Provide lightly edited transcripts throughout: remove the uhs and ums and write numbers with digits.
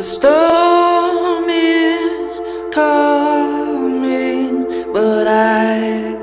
The storm is coming, but I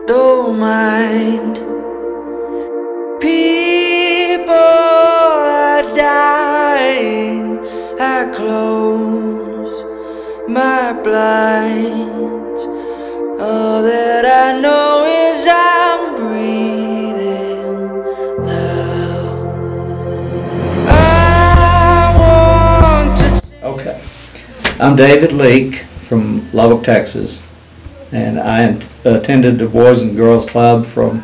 don't mind. People are dying. I close my blinds. All that I know is I'm breathing now. I want to. Okay. I'm David Leake from Lubbock, Texas, and I attended the Boys and Girls Club from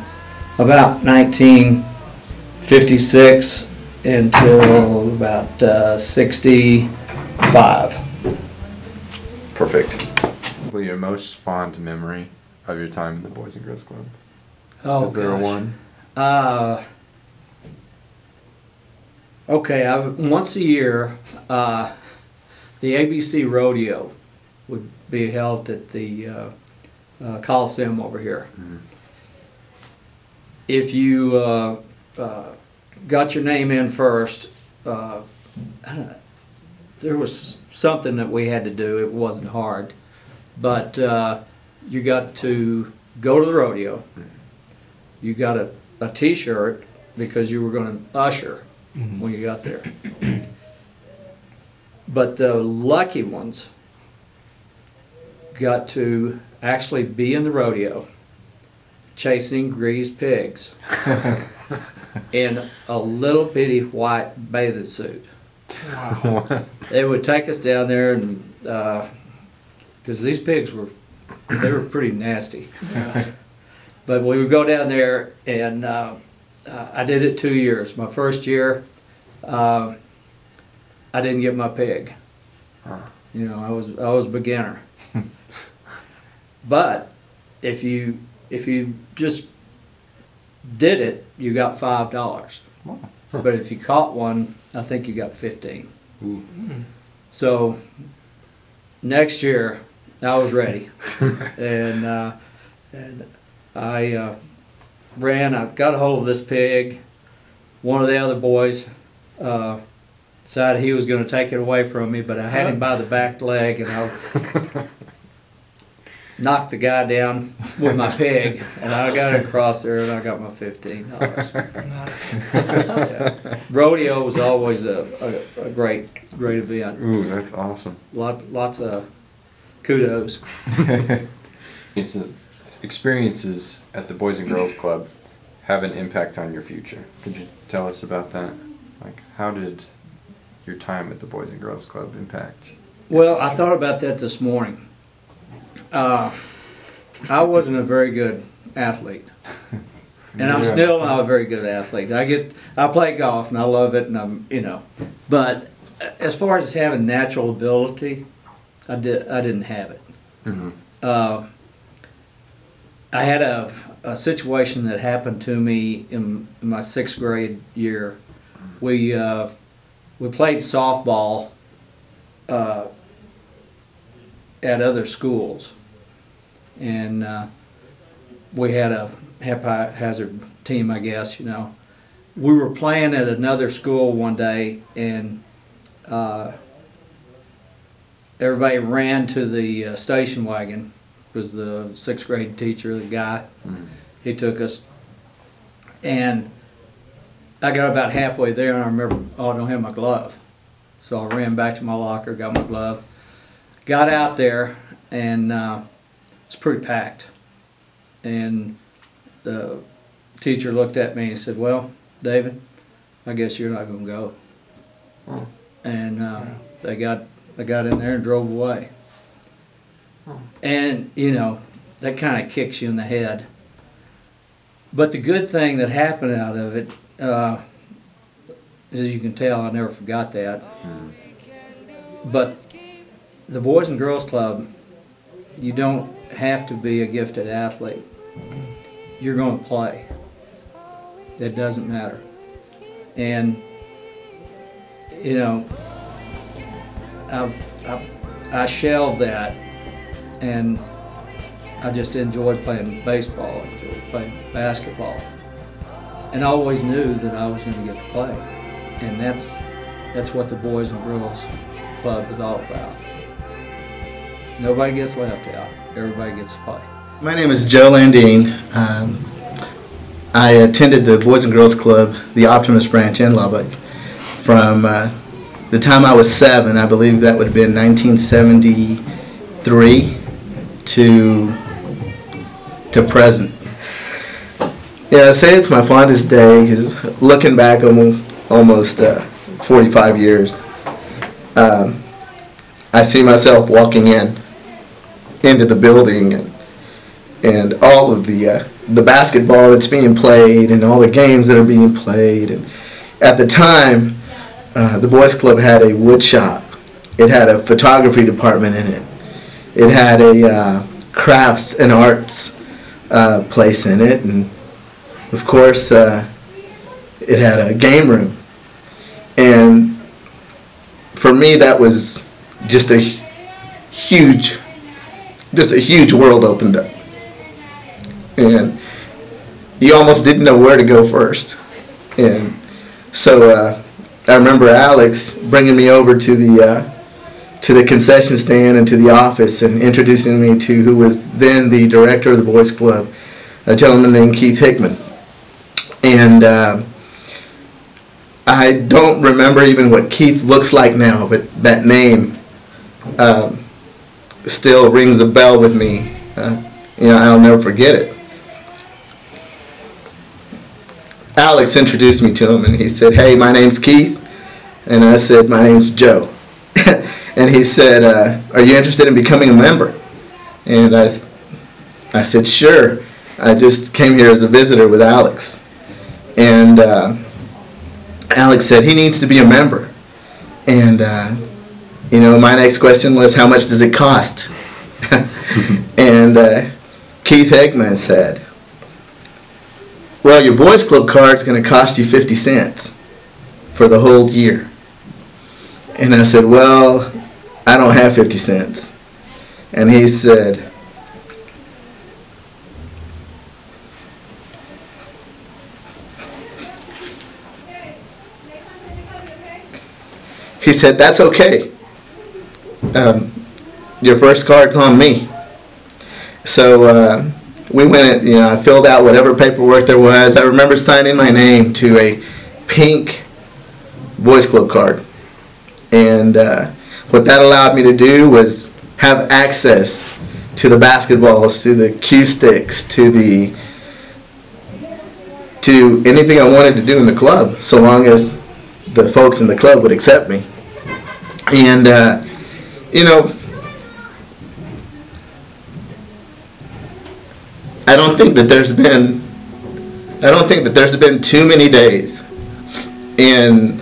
about 1956 until about 65. Perfect. Well, your most fond memory of your time in the Boys and Girls Club? Oh, is there one? Okay, once a year, the ABC Rodeo would be held at the Coliseum over here. Mm-hmm. If you got your name in first, I don't know, there was something that we had to do. It wasn't hard, but you got to go to the rodeo. You got a T-shirt because you were going to usher when you got there. But the lucky ones got to actually be in the rodeo chasing greased pigs in a little bitty white bathing suit. Wow. They would take us down there, and because these pigs were pretty nasty. Yeah. But we would go down there, and I did it 2 years. My first year, I didn't get my pig. You know, I was a beginner. But if you just did it, you got $5. Wow. But if you caught one, I think you got 15. Ooh. So next year, I was ready, and I ran. I got a hold of this pig. One of the other boys decided he was going to take it away from me, but I had him by the back leg, and I knocked the guy down with my pig, and I got it across there, and I got my $15. Nice. Yeah. Rodeo was always a great event. Ooh, that's awesome. Lots of kudos. Experiences at the Boys and Girls Club have an impact on your future. Could you tell us about that? Like, how did your time at the Boys and Girls Club impact? Well, I thought about that this morning. I wasn't a very good athlete, and I'm still not a very good athlete. I play golf and I love it, and but as far as having natural ability, I didn't have it. Mm-hmm. I had a situation that happened to me in my 6th grade year. We played softball at other schools, and we had a haphazard team, I guess. We were playing at another school one day, and everybody ran to the station wagon. It was the 6th grade teacher, the guy. He took us, and I got about halfway there, and I remember, oh, I don't have my glove. So I ran back to my locker, got my glove, got out there, and it's pretty packed. And the teacher looked at me and he said, "Well, David, I guess you're not going to go." Oh. And I got in there and drove away. Oh. And, that kind of kicks you in the head. But the good thing that happened out of it, as you can tell, I never forgot that. But the Boys and Girls Club, you don't have to be a gifted athlete. You're going to play. It doesn't matter. And, I shelved that, and I just enjoyed playing baseball, enjoyed playing basketball. And I always knew that I was going to get to play. And that's That's what the Boys and Girls Club is all about. Nobody gets left out. Everybody gets to play. My name is Joe Landine. I attended the Boys and Girls Club, the Optimist branch in Lubbock, from the time I was 7. I believe that would have been 1973 to present. Yeah, I say it's my fondest day because looking back almost 45 years, I see myself walking into the building and all of the basketball that's being played and all the games that are being played. And at the time, the Boys Club had a wood shop. It had a photography department in it. It had a crafts and arts place in it, and of course it had a game room. And for me, that was just a huge world opened up, and you almost didn't know where to go first. And so I remember Alex bringing me over to the concession stand and to the office and introducing me to who was then the director of the Boys Club, a gentleman named Keith Hickman. And I don't remember even what Keith looks like now, but that name still rings a bell with me. I'll never forget it. Alex introduced me to him, and he said, "Hey, my name's Keith." And I said, "My name's Joe." And he said, "Are you interested in becoming a member?" And I said, "Sure. I just came here as a visitor with Alex." And Alex said he needs to be a member. And my next question was, how much does it cost? And Keith Hickman said, "Well, your Boys Club card's going to cost you 50 cents for the whole year." And I said, "Well, I don't have 50 cents. And he said, "That's okay. Your first card's on me." So we went, I filled out whatever paperwork there was. I remember signing my name to a pink Boys Club card. And what that allowed me to do was have access to the basketballs, to the cue sticks, to anything I wanted to do in the club, so long as the folks in the club would accept me. And I don't think that there's been too many days in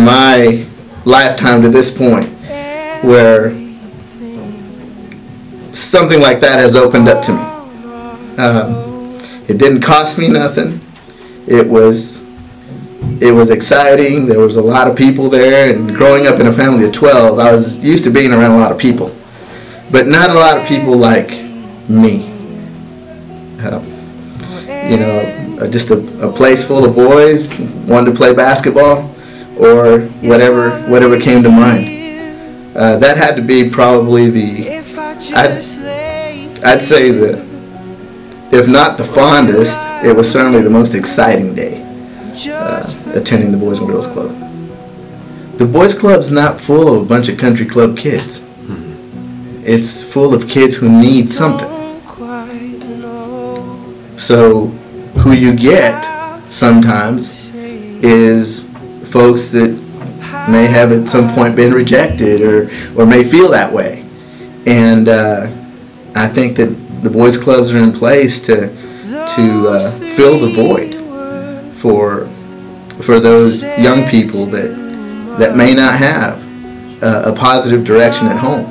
my lifetime to this point where something like that has opened up to me. It didn't cost me nothing. It was exciting. There was a lot of people there, and growing up in a family of 12, I was used to being around a lot of people, but not a lot of people like me. Just a place full of boys wanting to play basketball or whatever came to mind. That had to be probably I'd say if not the fondest, it was certainly the most exciting day attending the Boys and Girls Club. The Boys Club's not full of a bunch of country club kids. It's full of kids who need something. So who you get sometimes is folks that may have at some point been rejected or may feel that way. And I think that the Boys Clubs are in place to fill the void for those young people that may not have a positive direction at home.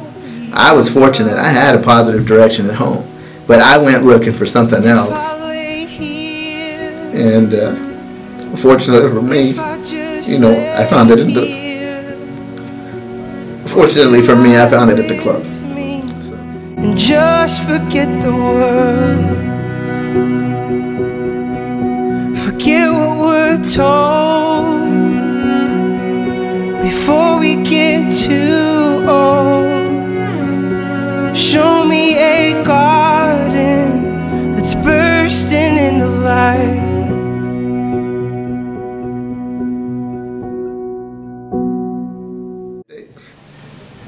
I was fortunate. I had a positive direction at home, but I went looking for something else. And fortunately for me, I found it fortunately for me, I found it at the club. So. And just forget the world. Forget what we're told. too old. Show me a garden that's bursting into life.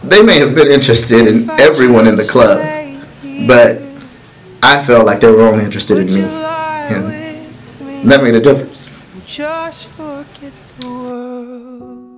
They may have been interested in everyone in the club, but I felt like they were only interested in me, and that made a difference. Just forget the world.